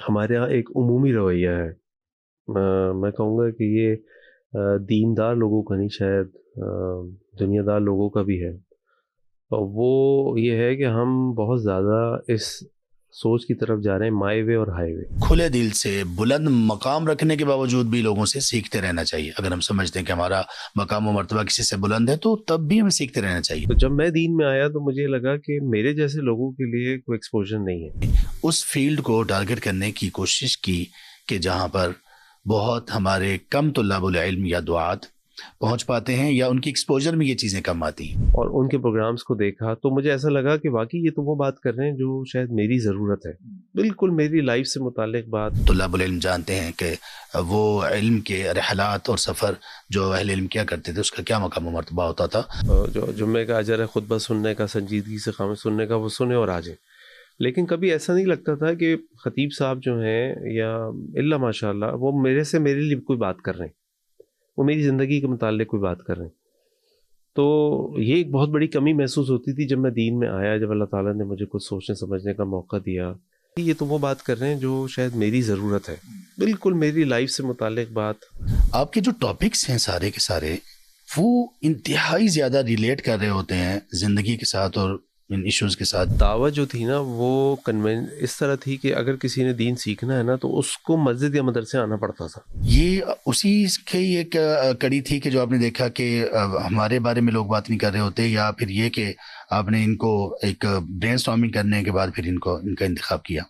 ہمارے یہاں ایک عمومی رویہ ہے، میں کہوں گا کہ یہ دیندار لوگوں کا نہیں، شاید دنیا دار لوگوں کا بھی ہے، اور وہ یہ ہے کہ ہم بہت زیادہ اس سوچ کی طرف جا رہے ہیں، مائی وے اور ہائی وے۔ کھلے دل سے بلند مقام رکھنے کے باوجود بھی لوگوں سے سیکھتے رہنا چاہیے. اگر ہم سمجھتے ہیں کہ ہمارا مقام و مرتبہ کسی سے بلند ہے تو تب بھی ہمیں سیکھتے رہنا چاہیے. تو جب میں دین میں آیا تو مجھے لگا کہ میرے جیسے لوگوں کے لیے کوئی ایکسپوجر نہیں ہے۔ اس فیلڈ کو ٹارگٹ کرنے کی کوشش کی کہ جہاں پر بہت ہمارے کم طلاب العلم یا دعات پہنچ پاتے ہیں یا ان کی ایکسپوجر میں یہ چیزیں کم آتی ہیں. اور ان کے پروگرامز کو دیکھا تو مجھے ایسا لگا کہ واقعی یہ تو وہ بات کر رہے ہیں جو شاید میری ضرورت ہے، بالکل میری لائف سے متعلق بات۔ طلاب العلم جانتے ہیں کہ وہ علم کے رحلات اور سفر جو اہل علم کیا کرتے تھے اس کا کیا مقام و مرتبہ ہوتا تھا. جو جمعے کا اجر ہے خطبہ سننے کا، سنجیدگی سے خاموش سننے کا، وہ سنے اور آ جائیں۔ لیکن کبھی ایسا نہیں لگتا تھا کہ خطیب صاحب جو ہیں یا اللہ ماشاء اللہ وہ میرے لیے کوئی بات کر رہے ہیں، وہ میری زندگی کے متعلق کوئی بات کر رہے ہیں۔ تو یہ ایک بہت بڑی کمی محسوس ہوتی تھی جب میں دین میں آیا، جب اللہ تعالیٰ نے مجھے کچھ سوچنے سمجھنے کا موقع دیا۔ یہ تو وہ بات کر رہے ہیں جو شاید میری ضرورت ہے، بالکل میری لائف سے متعلق بات۔ آپ کے جو ٹاپکس ہیں سارے کے سارے وہ انتہائی زیادہ ریلیٹ کر رہے ہوتے ہیں زندگی کے ساتھ اور ان ایشوز کے ساتھ. دعوت جو تھی نا وہ اس طرح تھی کہ اگر کسی نے دین سیکھنا ہے نا تو اس کو مسجد یا مدرسے آنا پڑتا تھا۔ یہ اسی کی ایک کڑی تھی کہ جو آپ نے دیکھا کہ ہمارے بارے میں لوگ بات نہیں کر رہے ہوتے، یا پھر یہ کہ آپ نے ان کو ایک برین اسٹارمنگ کرنے کے بعد پھر ان کا انتخاب کیا.